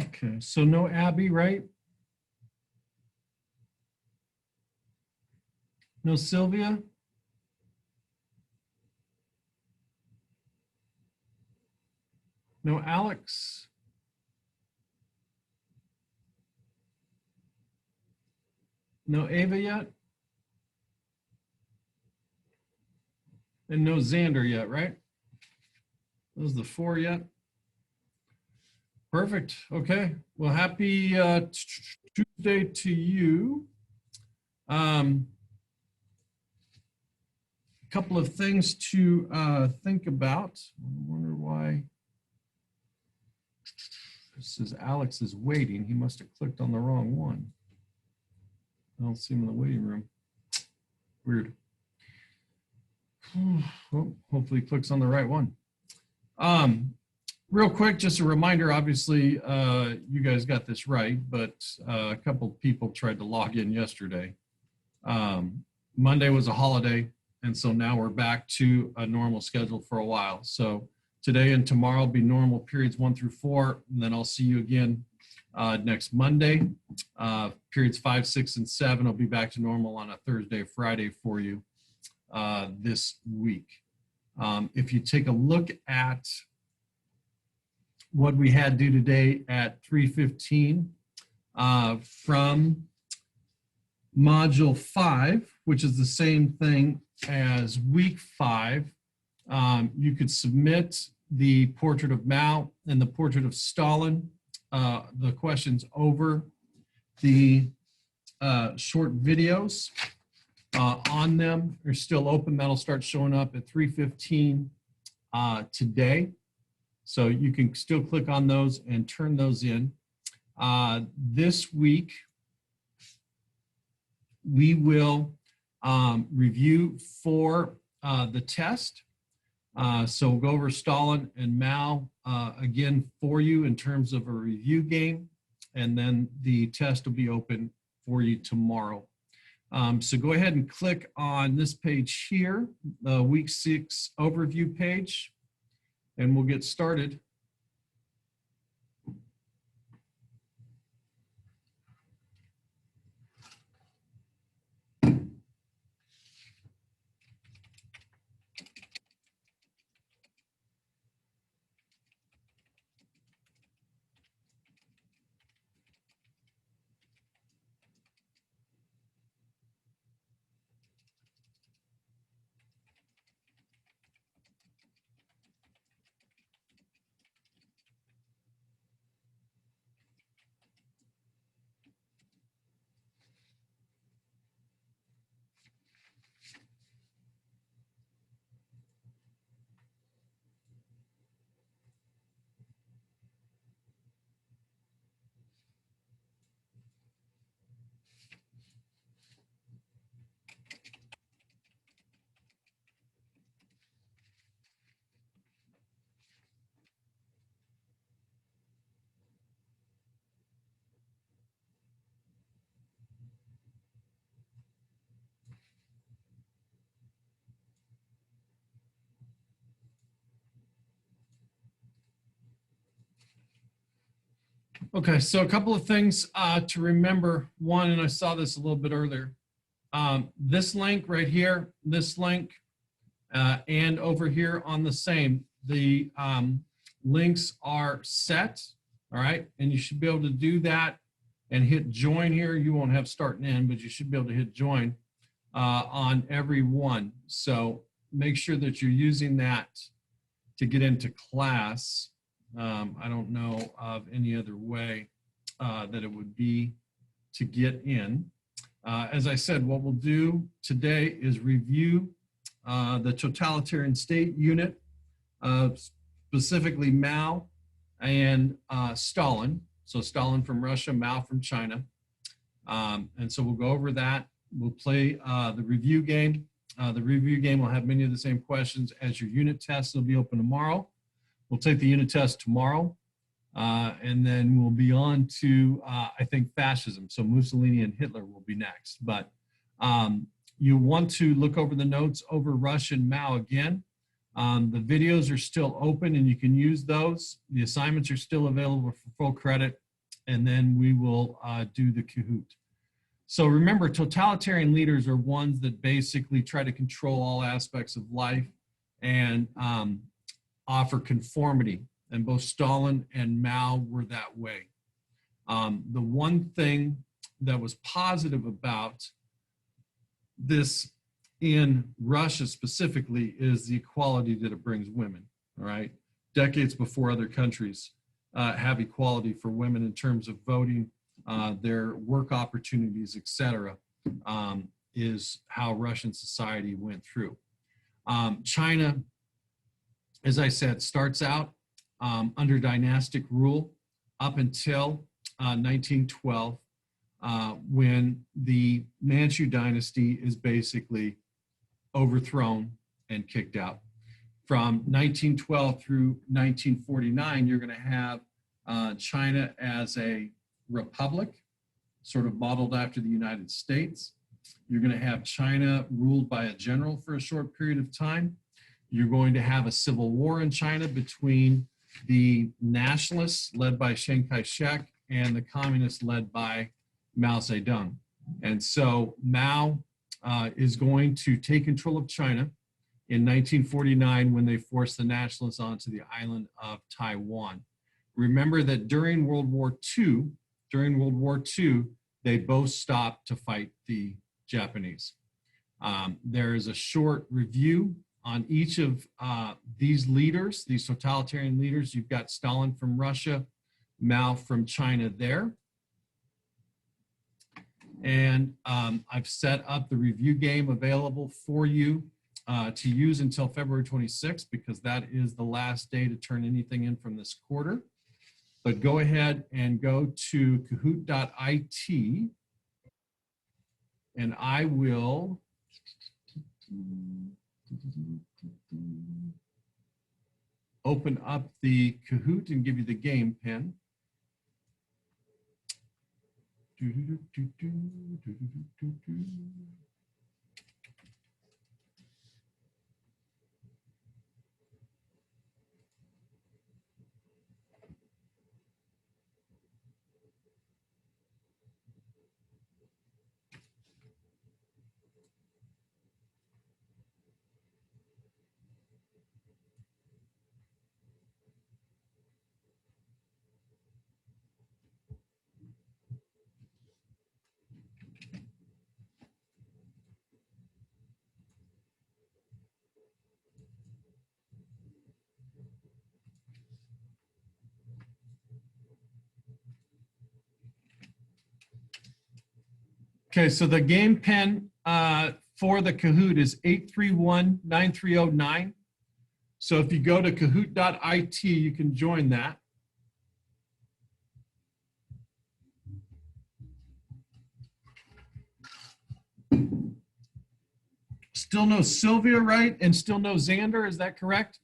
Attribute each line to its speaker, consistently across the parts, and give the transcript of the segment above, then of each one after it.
Speaker 1: Okay, so no Abby, right? No Sylvia? No Alex? No Ava yet? And no Xander yet, right? Those are the 4 yet. Perfect. Okay. Well, happy Tuesday to you. A couple of things to think about. I wonder why this says Alex is waiting. He must have clicked on the wrong one. I don't see him in the waiting room. Weird. Well, hopefully he clicks on the right one. real quick, just a reminder, obviously, you guys got this right, but a couple people tried to log in yesterday. Monday was a holiday, and so now we're back to a normal schedule for a while. So today and tomorrow will be normal periods 1 through 4, and then I'll see you again next Monday. Periods 5, 6, and 7 will be back to normal on a Thursday, Friday for you this week. If you take a look at what we had due today at 3:15 from module 5, which is the same thing as week 5, you could submit the portrait of Mao and the portrait of Stalin, the questions over the short videos on them are still open. That'll start showing up at 3:15 today. So you can still click on those and turn those in. This week, we will review for the test. So we'll go over Stalin and Mao again for you in terms of a review game, and then the test will be open for you tomorrow. So go ahead and click on this page here, the week 6 overview page, and we'll get started. Okay, so a couple of things to remember. One, and I saw this a little bit earlier, this link right here, this link, and over here on the same, the links are set, all right? And you should be able to do that and hit join here. You won't have start and end, but you should be able to hit join on every one. So make sure that you're using that to get into class. I don't know of any other way that it would be to get in. As I said, what we'll do today is review the totalitarian state unit, specifically Mao and Stalin. So Stalin from Russia, Mao from China. And so we'll go over that. We'll play the review game. The review game will have many of the same questions as your unit test. It'll be open tomorrow. We'll take the unit test tomorrow, and then we'll be on to, I think, fascism. So Mussolini and Hitler will be next. But you want to look over the notes over Russia and Mao again. The videos are still open, and you can use those. The assignments are still available for full credit, and then we will do the Kahoot. So remember, totalitarian leaders are ones that basically try to control all aspects of life and offer conformity, and both Stalin and Mao were that way. The one thing that was positive about this in Russia specifically is the equality that it brings women, all right? Decades before other countries have equality for women in terms of voting, their work opportunities, etc., is how Russian society went through. China, as I said, starts out under dynastic rule up until 1912, when the Manchu dynasty is basically overthrown and kicked out. From 1912 through 1949, you're going to have China as a republic, sort of modeled after the United States. You're going to have China ruled by a general for a short period of time. You're going to have a civil war in China between the nationalists led by Chiang Kai-shek and the communists led by Mao Zedong. And so Mao is going to take control of China in 1949 when they forced the nationalists onto the island of Taiwan. Remember that during World War II, they both stopped to fight the Japanese. There is a short review on each of these leaders, these totalitarian leaders. You've got Stalin from Russia, Mao from China there. And I've set up the review game available for you to use until February 26th, because that is the last day to turn anything in from this quarter. But go ahead and go to kahoot.it, and I will open up the Kahoot and give you the game pin. Okay, so the game pin for the Kahoot is 831-9309. So if you go to kahoot.it, you can join that. Still no Sylvia, right? And still no Xander, is that correct?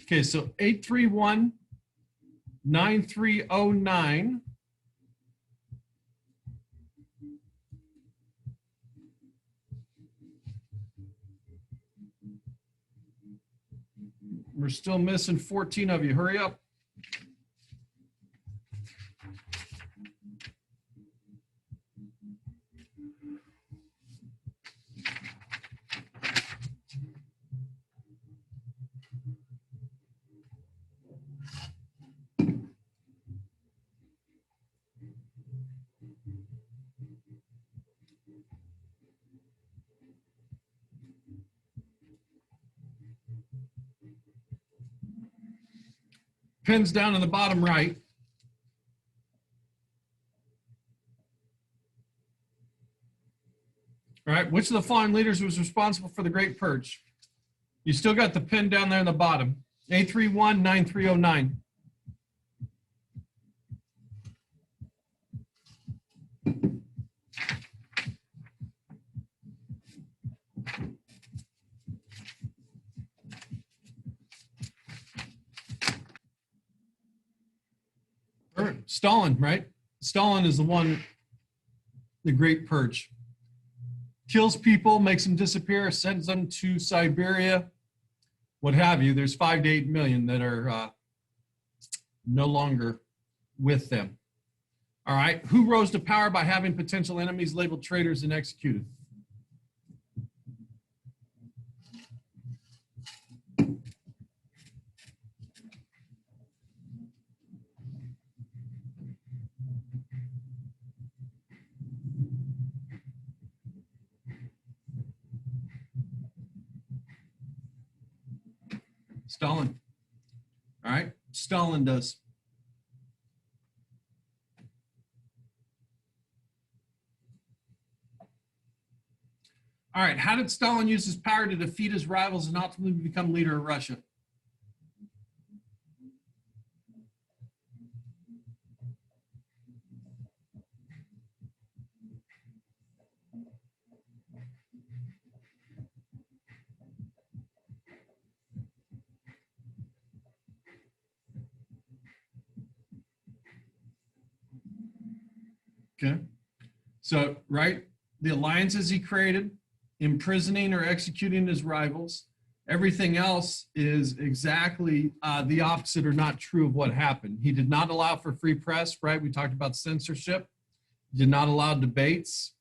Speaker 1: Okay, so 831-9309. We're still missing 14 of you. Hurry up. Pins down in the bottom right. All right, which of the following leaders was responsible for the Great Purge? You still got the pin down there in the bottom. 831-9309. Stalin, right? Stalin is the one, the Great Purge. kills people, makes them disappear, sends them to Siberia, what have you. There's 5 to 8 million that are no longer with them. All right, who rose to power by having potential enemies labeled traitors and executed? Stalin. All right, Stalin does. All right, how did Stalin use his power to defeat his rivals and ultimately become leader of Russia? Okay, so, right, the alliances he created, imprisoning or executing his rivals, everything else is exactly the opposite or not true of what happened. He did not allow for free press, right? We talked about censorship. He did not allow debates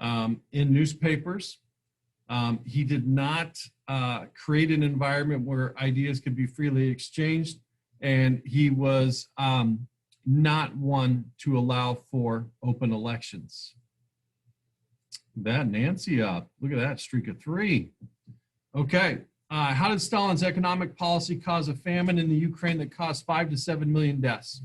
Speaker 1: in newspapers. He did not create an environment where ideas could be freely exchanged. And he was not one to allow for open elections. That Nancy up. Look at that streak of 3. Okay. How did Stalin's economic policy cause a famine in the Ukraine that caused 5 to 7 million deaths?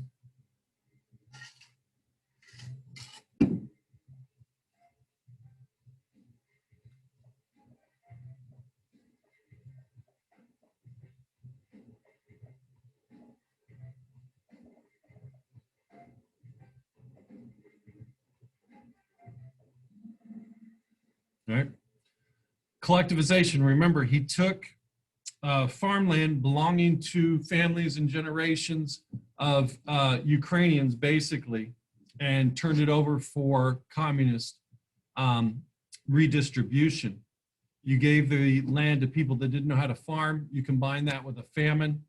Speaker 1: All right. Collectivization. Remember, he took farmland belonging to families and generations of Ukrainians, basically, and turned it over for communist redistribution. You gave the land to people that didn't know how to farm. You combine that with a famine,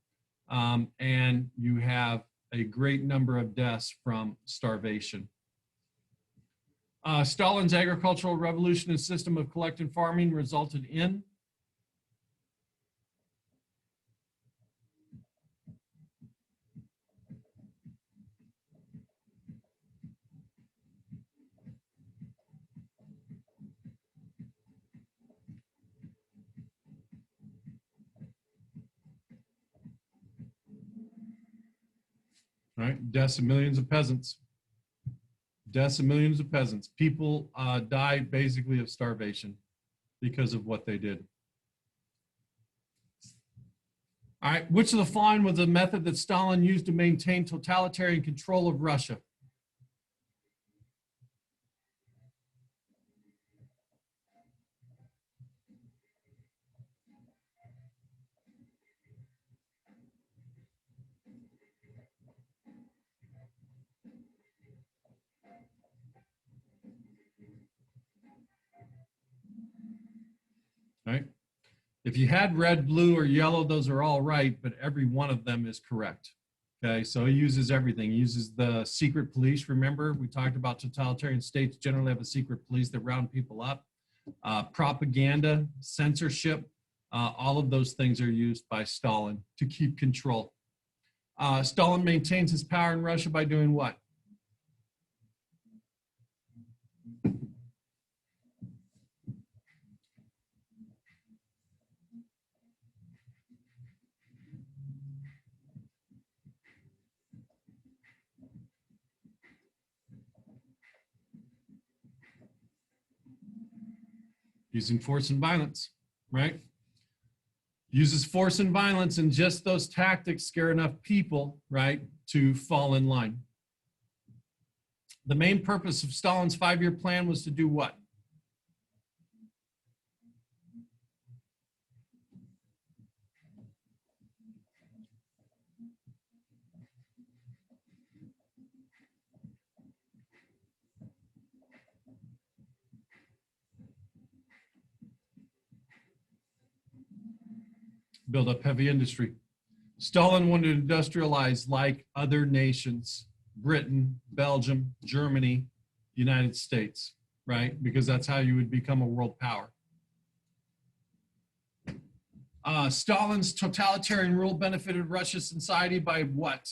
Speaker 1: and you have a great number of deaths from starvation. Stalin's agricultural revolution and system of collective farming resulted in right? Deaths of millions of peasants. Deaths of millions of peasants. People died basically of starvation because of what they did. All right, which of the following was the method that Stalin used to maintain totalitarian control of Russia? Right? If you had red, blue, or yellow, those are all right, but every one of them is correct. Okay, so he uses everything. He uses the secret police. Remember, we talked about totalitarian states generally have a secret police that round people up. Propaganda, censorship, all of those things are used by Stalin to keep control. Stalin maintains his power in Russia by doing what? Using force and violence, right? Uses force and violence, and just those tactics scare enough people, right, to fall in line. The main purpose of Stalin's 5-year plan was to do what? build up heavy industry. Stalin wanted to industrialize like other nations, Britain, Belgium, Germany, United States, right? Because that's how you would become a world power. Stalin's totalitarian rule benefited Russia's society by what?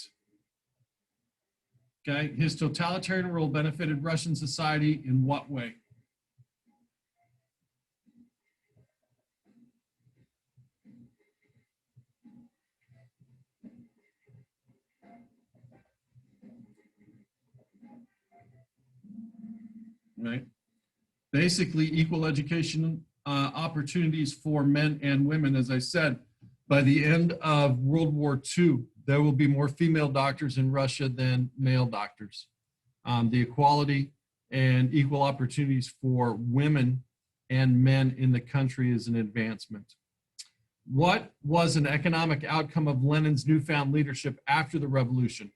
Speaker 1: Okay, his totalitarian rule benefited Russian society in what way? Right? Basically, equal education opportunities for men and women. As I said, by the end of World War II, there will be more female doctors in Russia than male doctors. The equality and equal opportunities for women and men in the country is an advancement. What was an economic outcome of Lenin's newfound leadership after the revolution?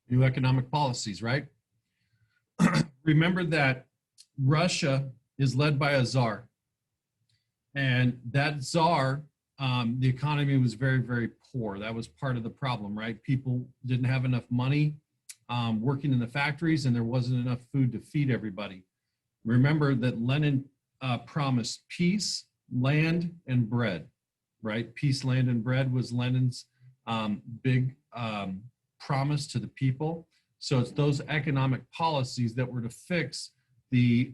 Speaker 1: New economic policies, right? Remember that Russia is led by a czar. And that czar, the economy was very, very poor. That was part of the problem, right? People didn't have enough money working in the factories, and there wasn't enough food to feed everybody. Remember that Lenin promised peace, land, and bread, right? Peace, land, and bread was Lenin's big promise to the people. So it's those economic policies that were to fix the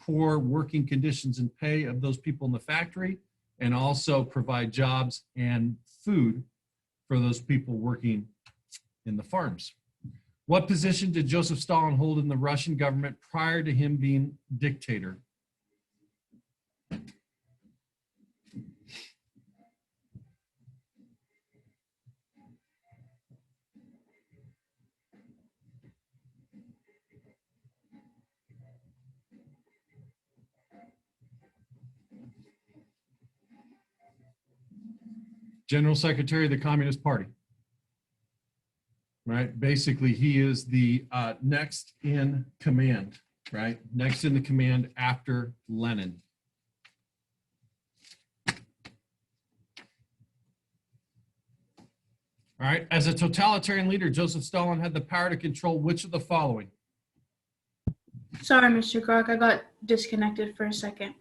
Speaker 1: poor working conditions and pay of those people in the factory, and also provide jobs and food for those people working in the farms. What position did Joseph Stalin hold in the Russian government prior to him being dictator? General Secretary of the Communist Party. Right? Basically, he is the next in command, right? Next in the command after Lenin. All right, as a totalitarian leader, Joseph Stalin had the power to control which of the following?
Speaker 2: Sorry, Mr. Grok, I got disconnected for a second.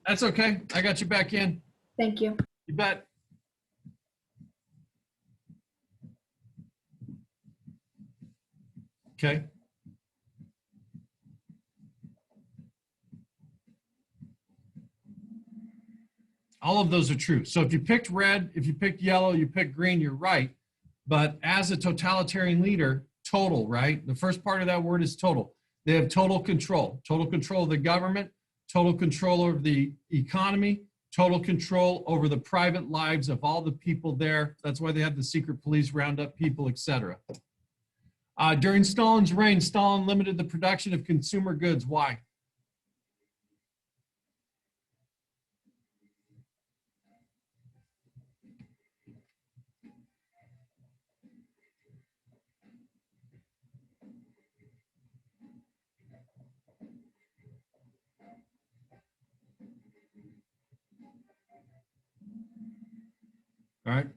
Speaker 1: That's okay. I got you back in.
Speaker 2: Thank you.
Speaker 1: You bet. Okay. All of those are true. So if you picked red, if you picked yellow, you picked green, you're right. But as a totalitarian leader, total, right? The first part of that word is total. They have total control of the government, total control over the economy, total control over the private lives of all the people there. That's why they have the secret police, round up people, etc. During Stalin's reign, Stalin limited the production of consumer goods. Why? All right.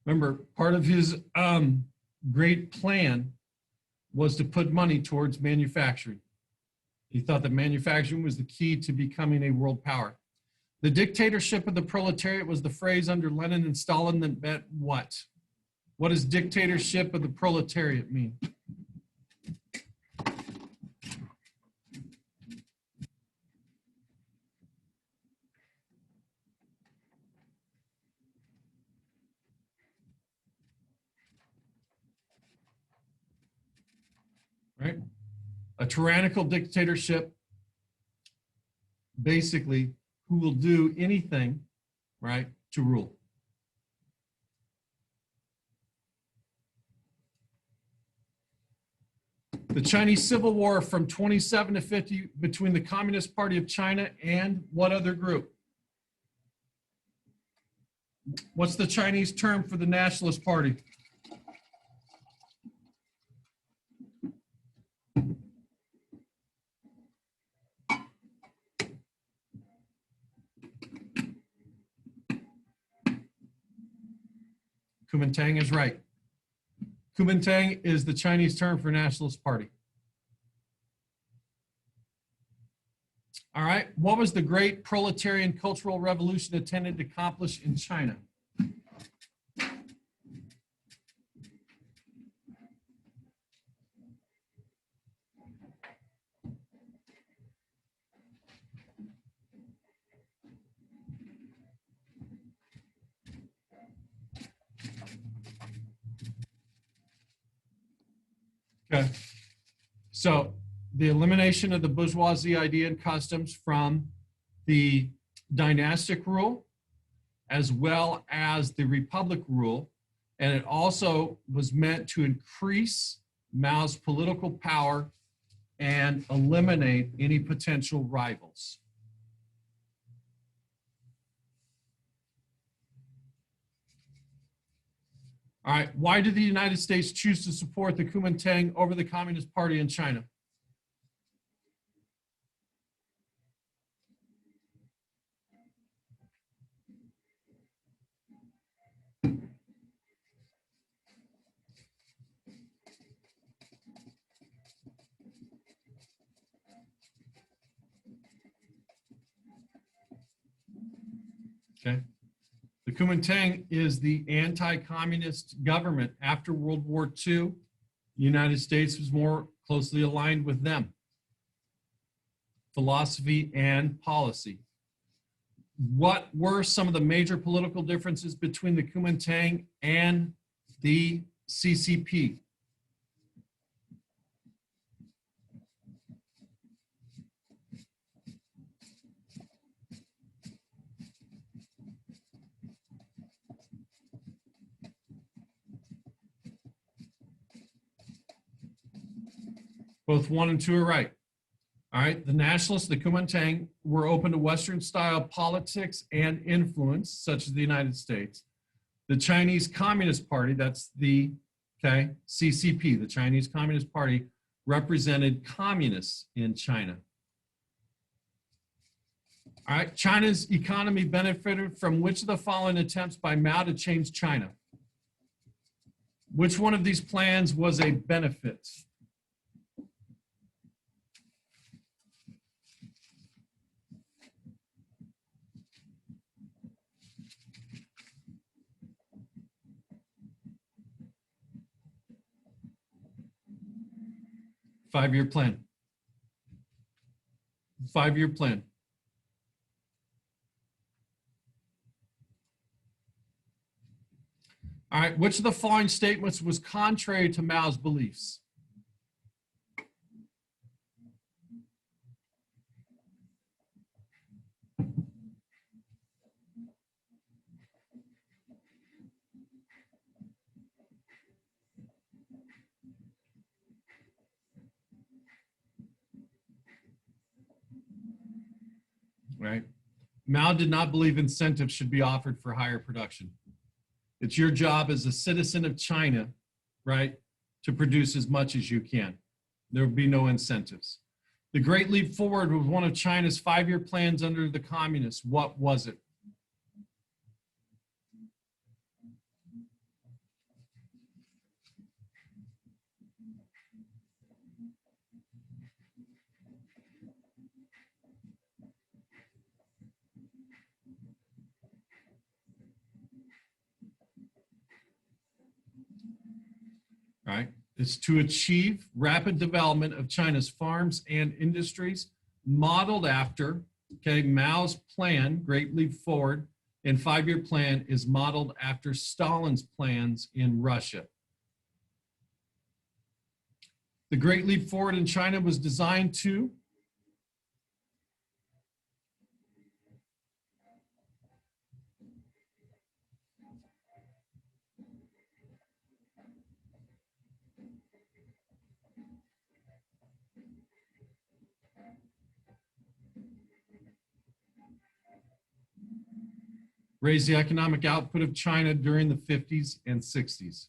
Speaker 1: Remember, part of his great plan was to put money towards manufacturing. He thought that manufacturing was the key to becoming a world power. The dictatorship of the proletariat was the phrase under Lenin and Stalin that meant what? What does dictatorship of the proletariat mean? Right? A tyrannical dictatorship, basically, who will do anything, right, to rule. The Chinese Civil War from 27 to 50 between the Communist Party of China and what other group? What's the Chinese term for the Nationalist Party? Kuomintang is right. Kuomintang is the Chinese term for Nationalist Party. All right, what was the great proletarian cultural revolution intended to accomplish in China? Okay, so the elimination of the bourgeoisie idea and customs from the dynastic rule, as well as the republic rule, and it also was meant to increase Mao's political power and eliminate any potential rivals. All right, why did the United States choose to support the Kuomintang over the Communist Party in China? Okay. The Kuomintang is the anti-communist government. After World War II, the United States was more closely aligned with them, philosophy and policy. What were some of the major political differences between the Kuomintang and the CCP? Both 1 and 2 are right. All right, the nationalists, the Kuomintang, were open to Western-style politics and influence, such as the United States. The Chinese Communist Party, that's the CCP, the Chinese Communist Party, represented communists in China. All right, China's economy benefited from which of the following attempts by Mao to change China? Which one of these plans was a benefit? Five-year plan. 5-year plan. All right, which of the following statements was contrary to Mao's beliefs? Right. Mao did not believe incentives should be offered for higher production. It's your job as a citizen of China, right, to produce as much as you can. There will be no incentives. The Great Leap Forward was one of China's 5-year plans under the communists. What was it? Right? It's to achieve rapid development of China's farms and industries, modeled after, Mao's plan, Great Leap Forward, and 5-year plan is modeled after Stalin's plans in Russia. The Great Leap Forward in China was designed to raised the economic output of China during the 50s and 60s?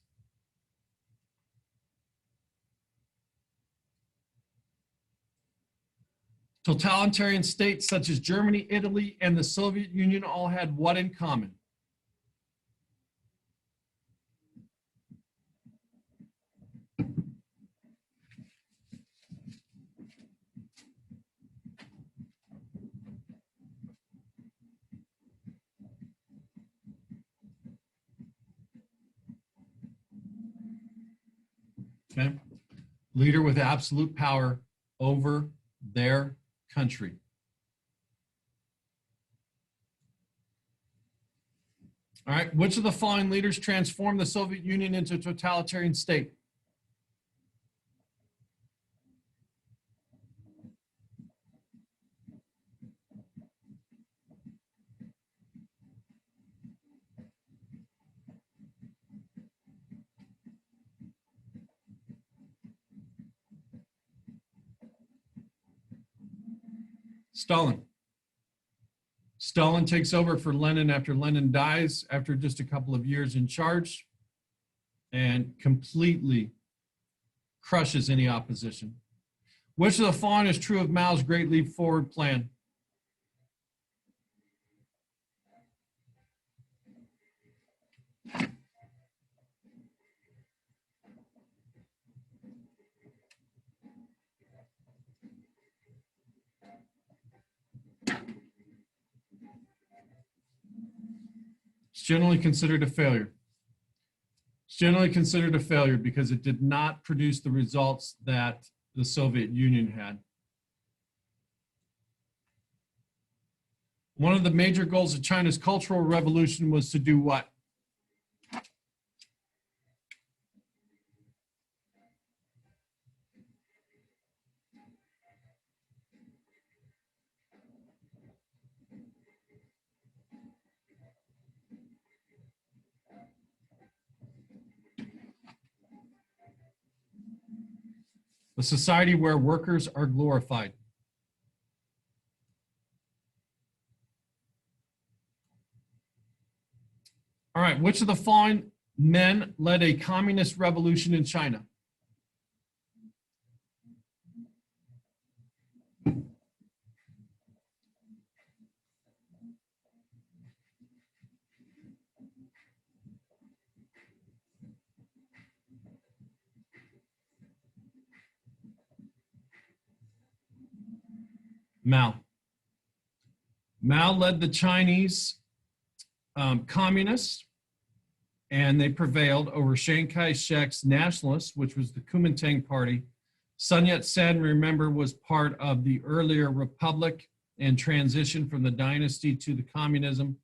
Speaker 1: Totalitarian states such as Germany, Italy, and the Soviet Union all had what in common? Okay. Leader with absolute power over their country. All right. Which of the following leaders transformed the Soviet Union into a totalitarian state? Stalin. Stalin takes over for Lenin after Lenin dies after just a couple of years in charge and completely crushes any opposition. Which of the following is true of Mao's Great Leap Forward plan? It's generally considered a failure. It's generally considered a failure because it did not produce the results that the Soviet Union had. One of the major goals of China's Cultural Revolution was to do what? A society where workers are glorified. All right, which of the following men led a communist revolution in China? Mao. Mao led the Chinese communists, and they prevailed over Chiang Kai-shek's nationalists, which was the Kuomintang Party. Sun Yat-sen, remember, was part of the earlier republic and transition from the dynasty to the communism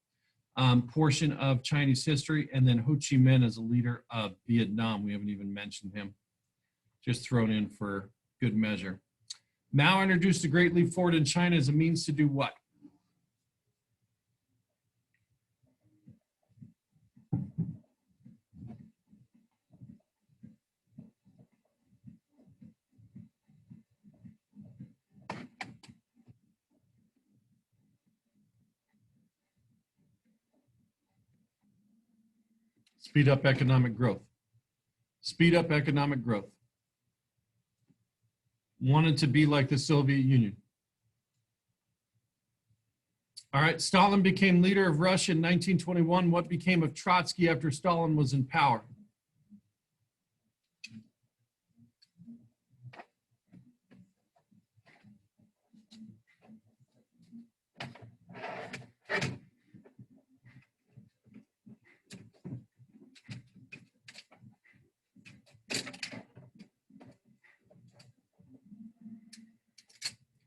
Speaker 1: portion of Chinese history. And then Ho Chi Minh is a leader of Vietnam. We haven't even mentioned him, just thrown in for good measure. Mao introduced the Great Leap Forward in China as a means to do what? Speed up economic growth. Speed up economic growth. Wanted to be like the Soviet Union. All right, Stalin became leader of Russia in 1921. What became of Trotsky after Stalin was in power?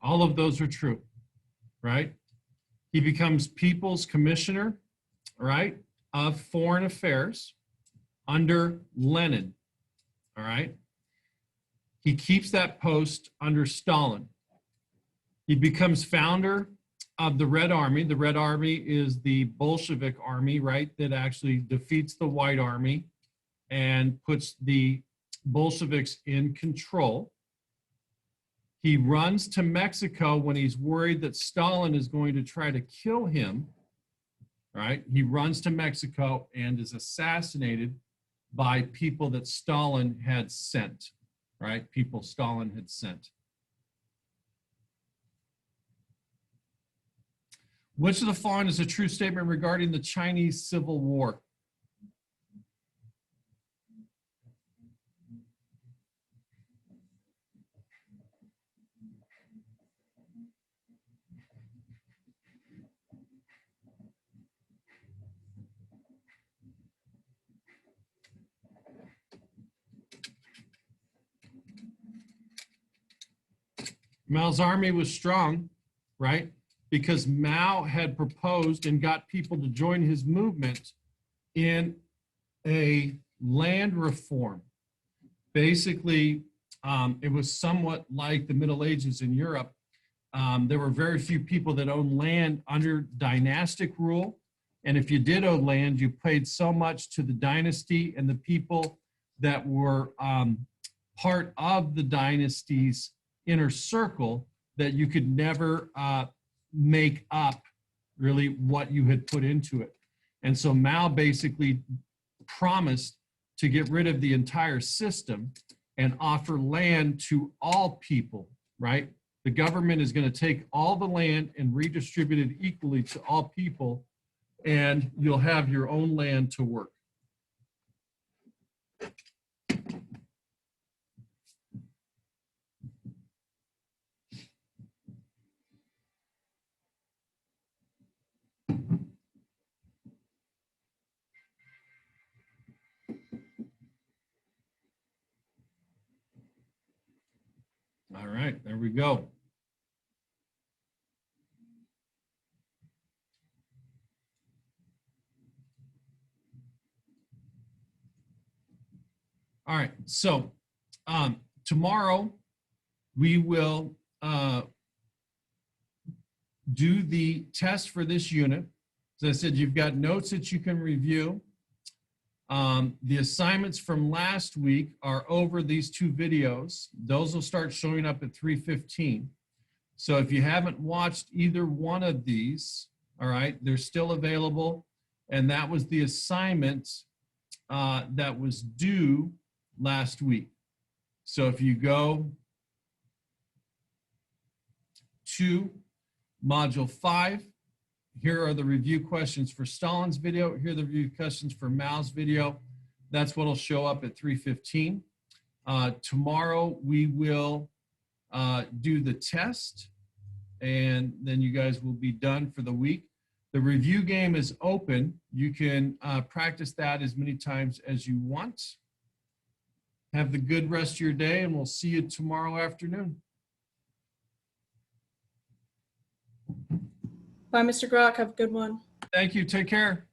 Speaker 1: All of those are true, right? He becomes People's Commissioner, right, of Foreign Affairs under Lenin, all right? He keeps that post under Stalin. He becomes founder of the Red Army. The Red Army is the Bolshevik army, right, that actually defeats the White Army and puts the Bolsheviks in control. He runs to Mexico when he's worried that Stalin is going to try to kill him. right? He runs to Mexico and is assassinated by people that Stalin had sent, right? People Stalin had sent. Which of the following is a true statement regarding the Chinese Civil War? Mao's army was strong, right? Because Mao had proposed and got people to join his movement in a land reform. Basically, it was somewhat like the Middle Ages in Europe. There were very few people that owned land under dynastic rule. And if you did own land, you paid so much to the dynasty and the people that were part of the dynasty's inner circle that you could never make up really what you had put into it. And so Mao basically promised to get rid of the entire system and offer land to all people, right? The government is going to take all the land and redistribute it equally to all people, and you'll have your own land to work. All right, there we go. All right, so tomorrow we will do the test for this unit. As I said, you've got notes that you can review. The assignments from last week are over these two videos. Those will start showing up at 3:15. So if you haven't watched either one of these, all right, they're still available. And that was the assignment that was due last week. So if you go to Module 5, here are the review questions for Stalin's video. Here are the review questions for Mao's video. That's what will show up at 3:15. Tomorrow we will do the test, and then you guys will be done for the week. The review game is open. You can practice that as many times as you want. Have the good rest of your day, and we'll see you tomorrow afternoon.
Speaker 2: Bye, Mr. Grock. Have a good one.
Speaker 1: Thank you. Take care.